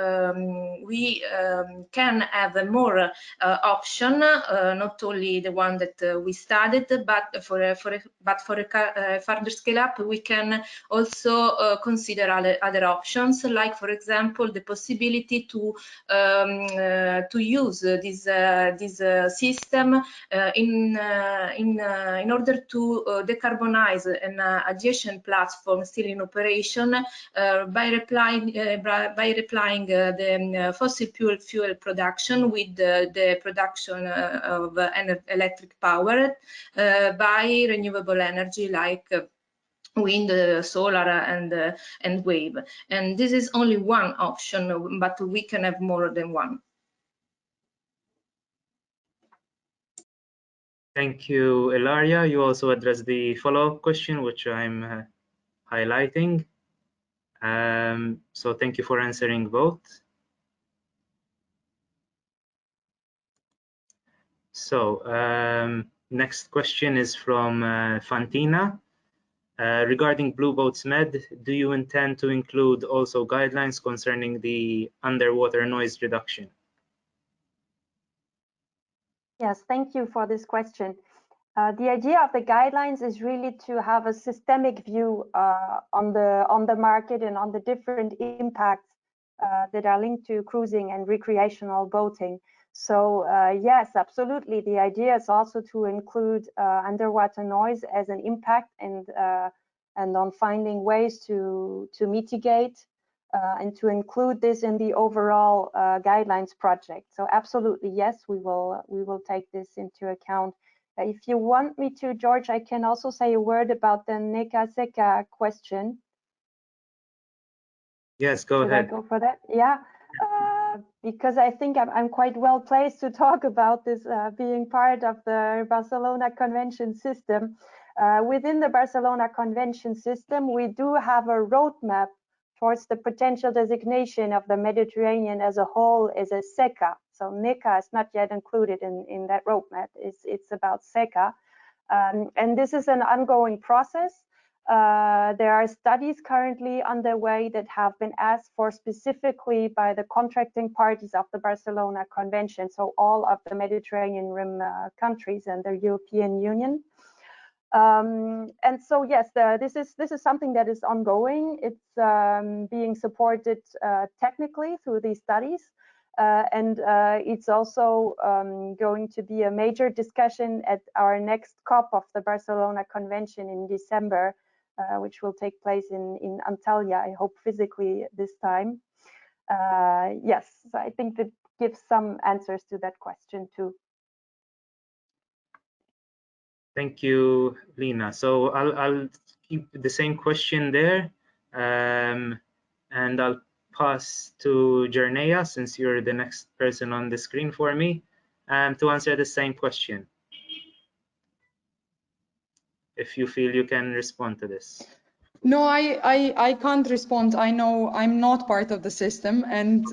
can have more option, not only the one that we studied, but for a further scale up we can also consider other options, like for example the possibility to use this system in order to decarbonize an adjacent platform still in operation by replying the fossil fuel production with the production of electric power by renewable energy like wind, solar, and wave. And this is only one option, but we can have more than one. Thank you, Ilaria. You also addressed the follow-up question, which I'm highlighting. So thank you for answering both. So next question is from Fantina. Regarding BlueBoatsMed, do you intend to include also guidelines concerning the underwater noise reduction? Yes, thank you for this question. The idea of the guidelines is really to have a systemic view on the market and on the different impacts that are linked to cruising and recreational boating. So yes, absolutely. The idea is also to include underwater noise as an impact and on finding ways to mitigate and to include this in the overall guidelines project. So absolutely, yes, we will take this into account. If you want me to, George, I can also say a word about the Antoncecchi question. Yes, go ahead. Should I go for that? Yeah, because I think I'm quite well placed to talk about this being part of the Barcelona Convention system. Within the Barcelona Convention system, we do have a roadmap towards the potential designation of the Mediterranean as a whole as a SECA. So NECA is not yet included in that roadmap. It's about SECA. And this is an ongoing process. There are studies currently underway that have been asked for specifically by the contracting parties of the Barcelona Convention, so all of the Mediterranean Rim countries and the European Union. And so yes, this is something that is ongoing. It's being supported technically through these studies. And it's also going to be a major discussion at our next COP of the Barcelona Convention in December, which will take place in Antalya, I hope physically this time. Yes, so I think that gives some answers to that question too. Thank you, Lina. So I'll keep the same question there, and I'll pass to Jerneja, since you're the next person on the screen for me, to answer the same question. If you feel you can respond to this. No, I can't respond. I know I'm not part of the system, and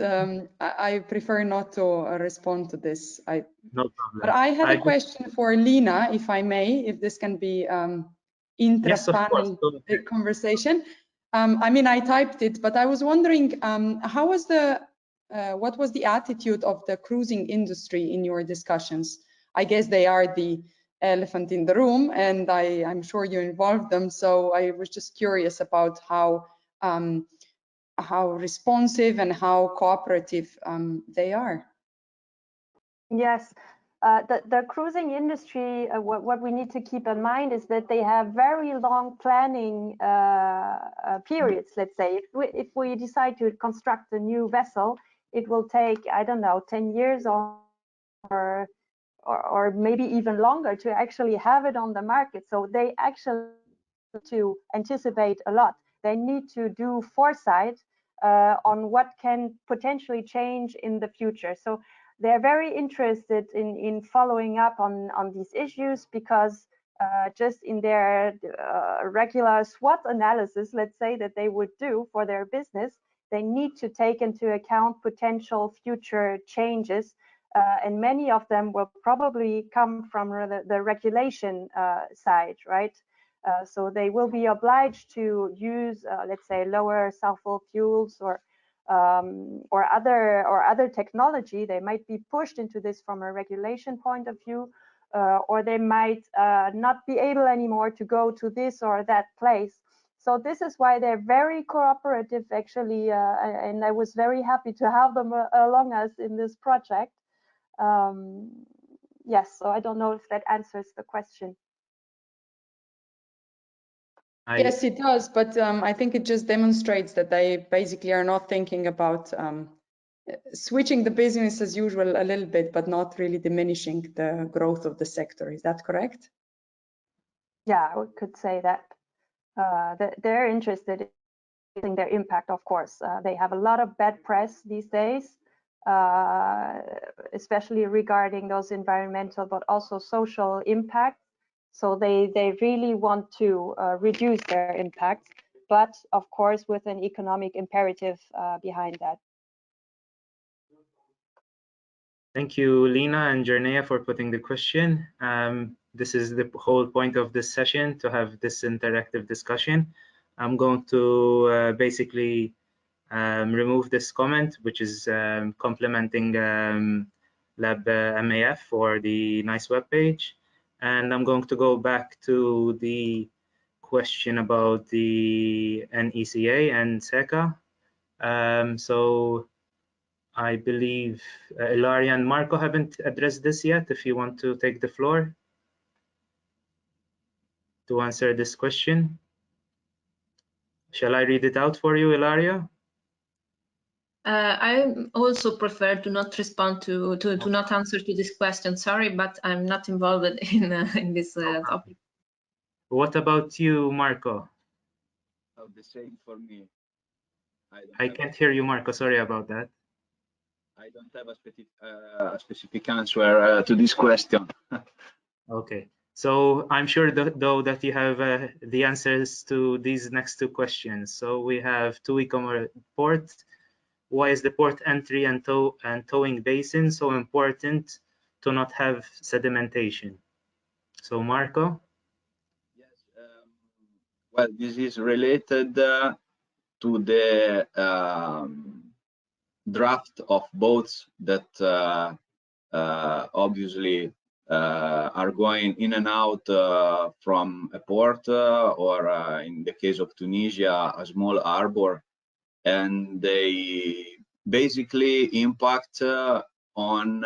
I prefer not to respond to this. No problem. But I had a question for Lina, if I may, if this can be intra-panel conversation. I mean, I typed it, but I was wondering, how was what was the attitude of the cruising industry in your discussions? I guess they are the elephant in the room, and I'm sure you involved them. So I was just curious about how responsive and how cooperative they are. Yes, the cruising industry, what we need to keep in mind is that they have very long planning periods. Let's say if we decide to construct a new vessel, it will take, I don't know, 10 years or maybe even longer to actually have it on the market. So they actually need to anticipate a lot. They need to do foresight on what can potentially change in the future. So they're very interested in following up on these issues, because just in their regular SWOT analysis, let's say, that they would do for their business, they need to take into account potential future changes. And many of them will probably come from the regulation side, right? So they will be obliged to use, let's say, lower sulfur fuels or other technology. They might be pushed into this from a regulation point of view, or they might not be able anymore to go to this or that place. So this is why they're very cooperative, actually, and I was very happy to have them along us in this project. Yes, so I don't know if that answers the question. Yes, it does, but I think it just demonstrates that they basically are not thinking about switching the business as usual a little bit, but not really diminishing the growth of the sector. Is that correct? Yeah, I could say that. They're interested in their impact, of course. They have a lot of bad press these days, especially regarding those environmental but also social impacts. So they really want to reduce their impact, but of course with an economic imperative behind that. Thank you, Lina and Jerneja, for putting the question. This is the whole point of this session, to have this interactive discussion. I'm going to basically remove this comment, which is complementing LabMaf for the NICE webpage. And I'm going to go back to the question about the NECA and SECA. So I believe Ilaria and Marco haven't addressed this yet. If you want to take the floor to answer this question. Shall I read it out for you, Ilaria? I also prefer to not respond to not answer to this question. Sorry, but I'm not involved in this topic. What about you, Marco? Oh, the same for me. I can't hear you, Marco. Sorry about that. I don't have a specific answer to this question. Okay. So I'm sure though that you have the answers to these next two questions. So we have to ECOMEDPORT. Why is the port entry and towing basin so important to not have sedimentation? So Marco? Yes, well, this is related to the draft of boats that obviously are going in and out from a port or in the case of Tunisia, a small harbor, and they basically impact on,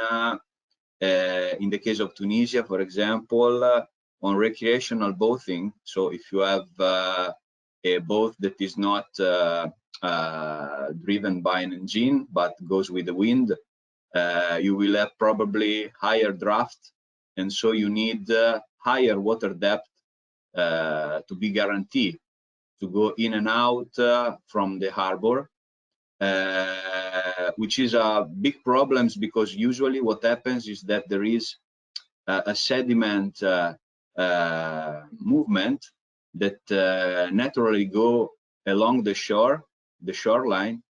in the case of Tunisia, for example, on recreational boating. So if you have a boat that is not driven by an engine but goes with the wind, you will have probably higher draft, and so you need higher water depth to be guaranteed to go in and out from the harbor, which is a big problem, because usually what happens is that there is a sediment movement that naturally go along the shoreline,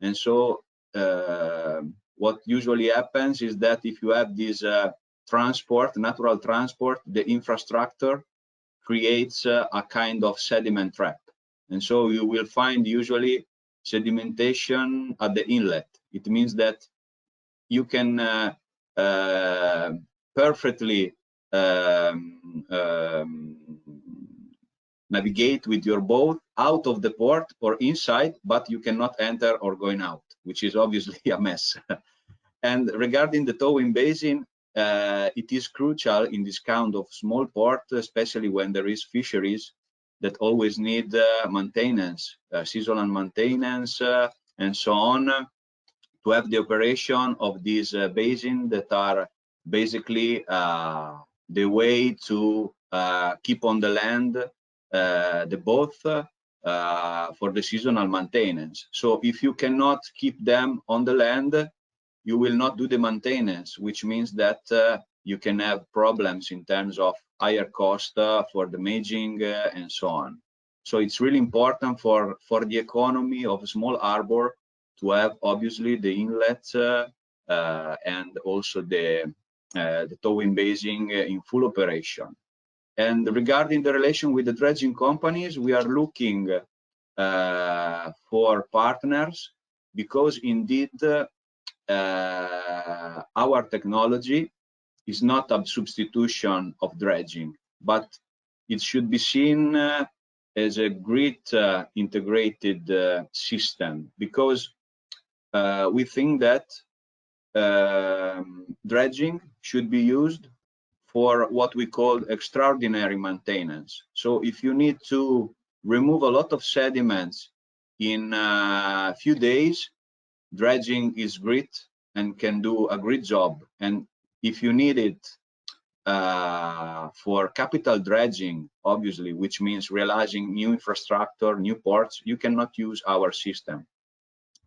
and so what usually happens is that if you have this natural transport, the infrastructure creates a kind of sediment trap, and so you will find usually sedimentation at the inlet. It means that you can perfectly navigate with your boat out of the port or inside, but you cannot enter or going out, which is obviously a mess. And regarding the towing basin, it is crucial in this kind of small port, especially when there is fisheries that always need maintenance, seasonal maintenance, and so on, to have the operation of these basins that are basically the way to keep on the land the boat for the seasonal maintenance. So if you cannot keep them on the land, you will not do the maintenance, which means that you can have problems in terms of higher cost for the imaging and so on. So it's really important for the economy of a small harbor to have obviously the inlets and also the towing basin in full operation. And regarding the relation with the dredging companies, we are looking for partners, because indeed our technology is not a substitution of dredging, but it should be seen as a great integrated system, because we think that dredging should be used for what we call extraordinary maintenance. So if you need to remove a lot of sediments in a few days, dredging is great and can do a great job. And if you need it for capital dredging, obviously, which means realizing new infrastructure, new ports, you cannot use our system.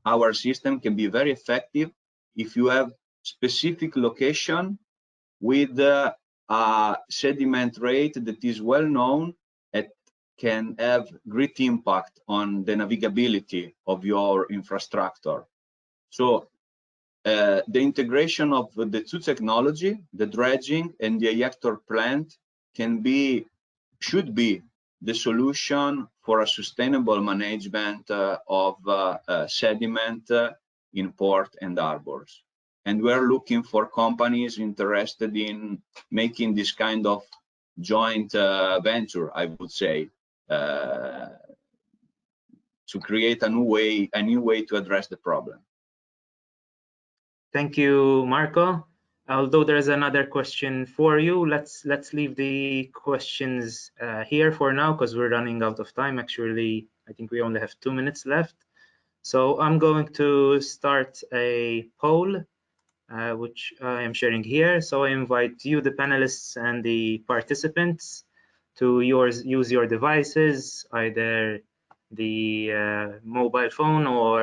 Our system can be very effective if you have specific location with a sediment rate that is well known and can have great impact on the navigability of your infrastructure. So the integration of the two technology, the dredging and the ejector plant, should be the solution for a sustainable management of sediment in port and harbors. And we're looking for companies interested in making this kind of joint venture, I would say, to create a new way to address the problem. Thank you, Marco. Although there is another question for you, let's leave the questions here for now, because we're running out of time. Actually, I think we only have 2 minutes left. So I'm going to start a poll, which I am sharing here. So I invite you, the panelists and the participants, to use your devices, either the mobile phone or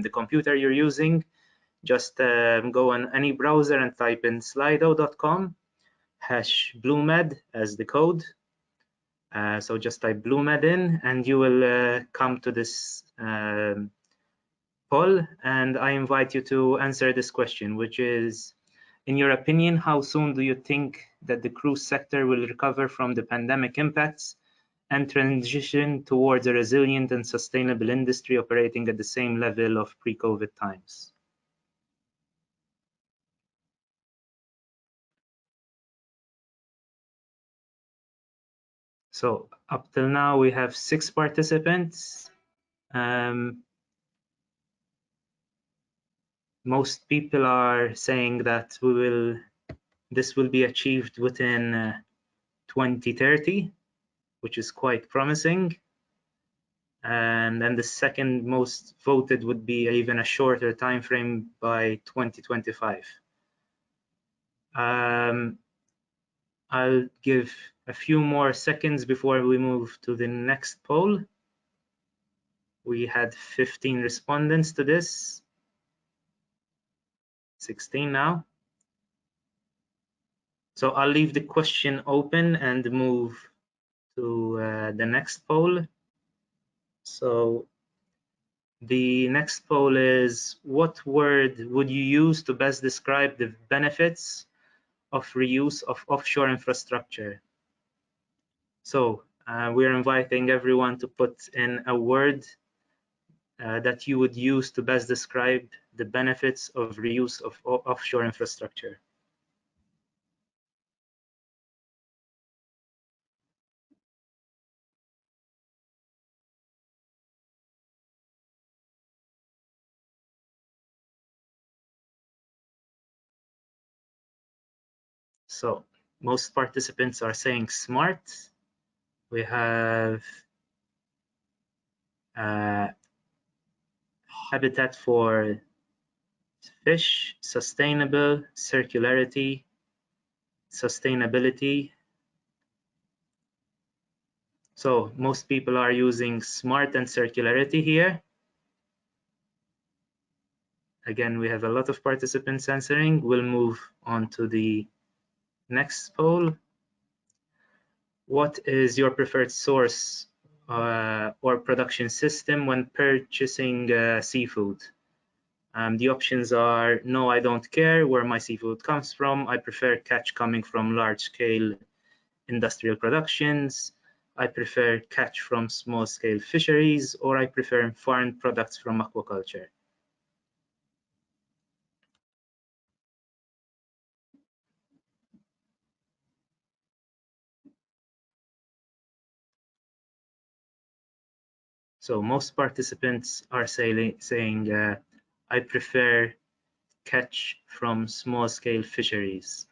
the computer you're using. Just go on any browser and type in slido.com, #BlueMed as the code. So just type BlueMed in and you will come to this poll, and I invite you to answer this question, which is, in your opinion, how soon do you think that the cruise sector will recover from the pandemic impacts and transition towards a resilient and sustainable industry operating at the same level of pre-COVID times? So up till now, we have 6 participants. Most people are saying that this will be achieved within 2030, which is quite promising. And then the second most voted would be even a shorter time frame by 2025. I'll give a few more seconds before we move to the next poll. We had 15 respondents to this, 16 now. So I'll leave the question open and move to the next poll. So the next poll is, what word would you use to best describe the benefits of reuse of offshore infrastructure? So we're inviting everyone to put in a word that you would use to best describe the benefits of reuse of offshore infrastructure. So most participants are saying smart. We have habitat for fish, sustainable, circularity, sustainability. So most people are using smart and circularity here. Again, we have a lot of participants answering. We'll move on to the next poll. What is your preferred source or production system when purchasing seafood? The options are, no, I don't care where my seafood comes from. I prefer catch coming from large-scale industrial productions. I prefer catch from small-scale fisheries, or I prefer farmed products from aquaculture. So most participants are saying I prefer catch from small-scale fisheries.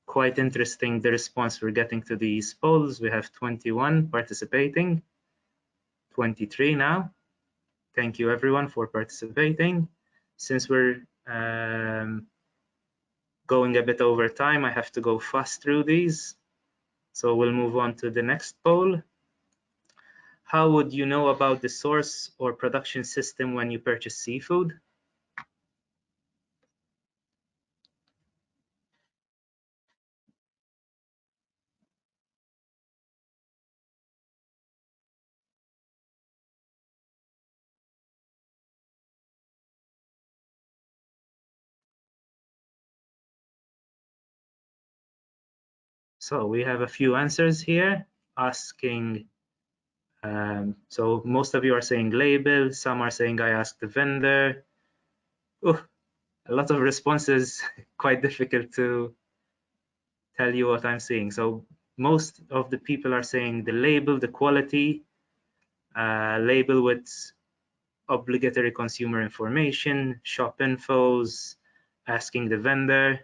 Quite interesting the response we're getting to these polls. We have 21 participating, 23 now. Thank you everyone for participating. Since we're going a bit over time, I have to go fast through these. So we'll move on to the next poll. How would you know about the source or production system when you purchase seafood? So we have a few answers here asking, so most of you are saying label, some are saying I asked the vendor. Ooh, a lot of responses, quite difficult to tell you what I'm seeing. So most of the people are saying the label, the quality, label with obligatory consumer information, shop infos, asking the vendor,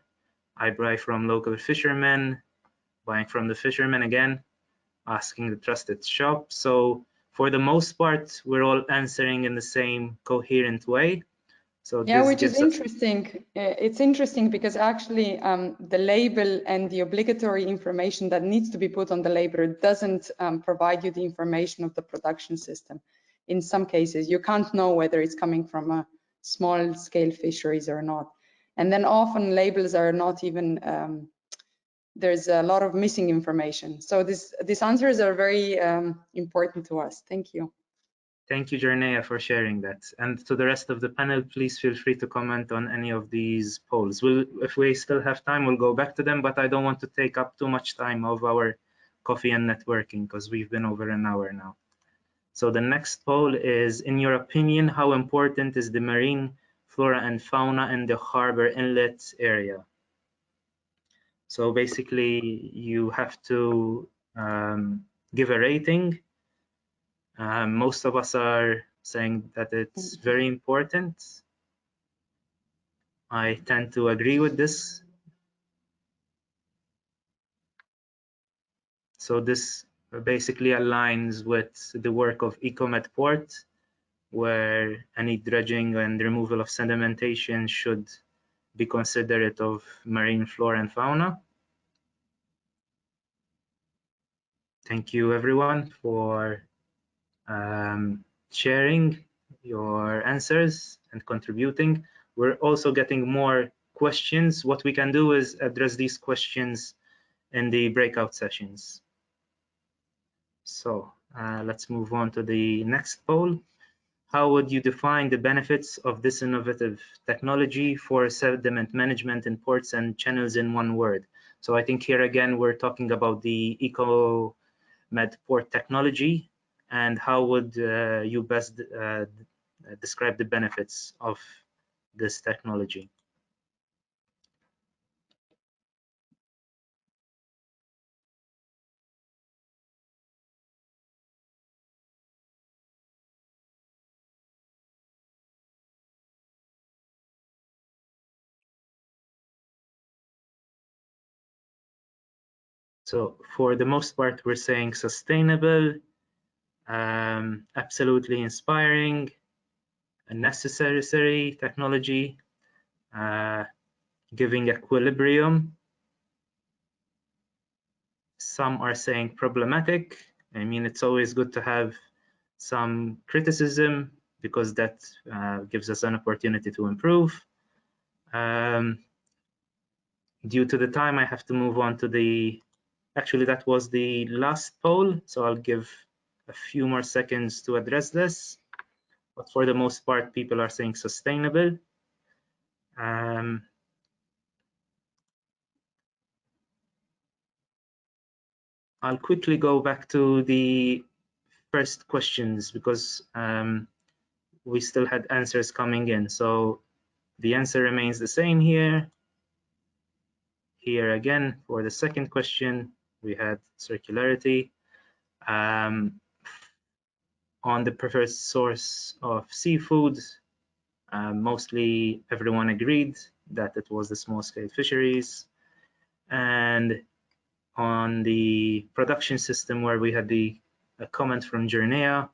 I buy from local fishermen, buying from the fishermen again, asking the trusted shop. So for the most part, we're all answering in the same coherent way. So yeah, which is interesting. It's interesting because actually the label and the obligatory information that needs to be put on the label doesn't provide you the information of the production system. In some cases, you can't know whether it's coming from a small scale fisheries or not. And then often labels are not even there's a lot of missing information. So these answers are very important to us. Thank you. Thank you, Jerneja, for sharing that. And to the rest of the panel, please feel free to comment on any of these polls. If we still have time, we'll go back to them, but I don't want to take up too much time of our coffee and networking because we've been over an hour now. So the next poll is, in your opinion, how important is the marine flora and fauna in the harbor inlet area? So basically, you have to give a rating. Most of us are saying that it's very important. I tend to agree with this. So this basically aligns with the work of ECOMEDPORT, where any dredging and removal of sedimentation should be considerate of marine flora and fauna. Thank you everyone for sharing your answers and contributing. We're also getting more questions. What we can do is address these questions in the breakout sessions. So let's move on to the next poll. How would you define the benefits of this innovative technology for sediment management in ports and channels in one word? So I think here again, we're talking about the ECOMEDPORT technology, and how would you best describe the benefits of this technology? So for the most part, we're saying sustainable, absolutely inspiring, a necessary technology, giving equilibrium. Some are saying problematic. I mean, it's always good to have some criticism because that gives us an opportunity to improve. Due to the time, I have to move on to the, actually that was the last poll, so I'll give a few more seconds to address this. But for the most part, people are saying sustainable. I'll quickly go back to the first questions because we still had answers coming in. So the answer remains the same here. Here again, for the second question, we had circularity. On the preferred source of seafood, mostly everyone agreed that it was the small-scale fisheries. And on the production system, where we had a comment from Jerneja,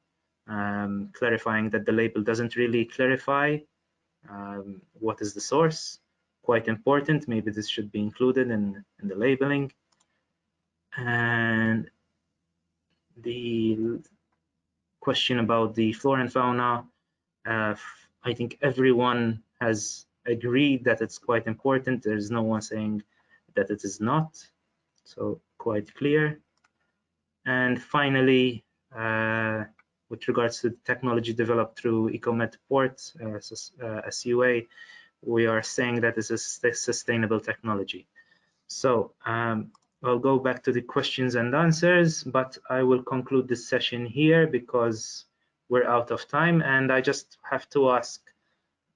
clarifying that the label doesn't really clarify what is the source. Quite important, maybe this should be included in the labeling. And the question about the flora and fauna, I think everyone has agreed that it's quite important. There's no one saying that it is not, so quite clear. And finally, with regards to the technology developed through ECOMEDPORT, SUA, we are saying that it's a sustainable technology. So I'll go back to the questions and answers, but I will conclude this session here because we're out of time, and I just have to ask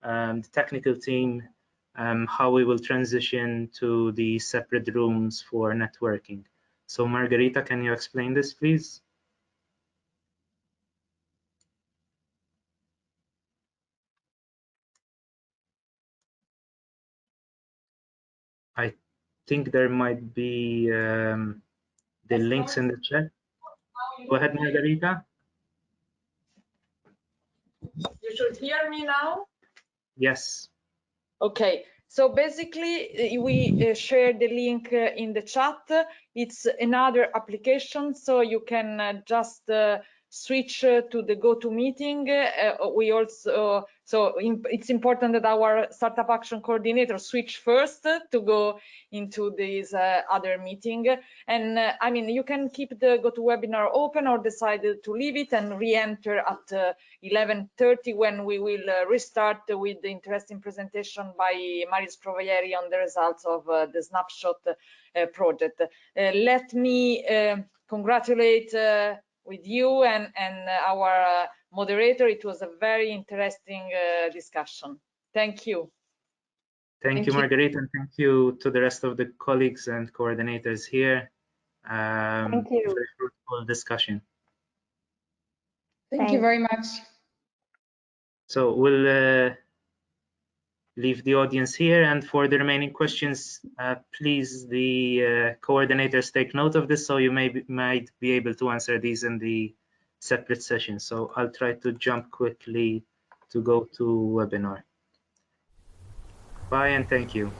the technical team how we will transition to the separate rooms for networking. So Margarita, can you explain this, please? I think there might be the links in the chat. Go ahead, Margarita. You should hear me now? Yes. Okay, so basically we share the link in the chat. It's another application, so you can just switch to the GoToMeeting. We also So it's important that our startup action coordinator switch first to go into this other meeting. And I mean, you can keep the GoToWebinar open or decide to leave it and re-enter at 11:30 when we will restart with the interesting presentation by Marius Provaieri on the results of the snapshot project. Let me congratulate with you and our moderator. It was a very interesting discussion. Thank you. Thank you, Margherita, and thank you to the rest of the colleagues and coordinators here. Thank you. Very fruitful discussion. Thank you very much. So we'll leave the audience here, and for the remaining questions, please, the coordinators take note of this, so you might be able to answer these in the separate session. So I'll try to jump quickly to go to webinar. Bye and thank you.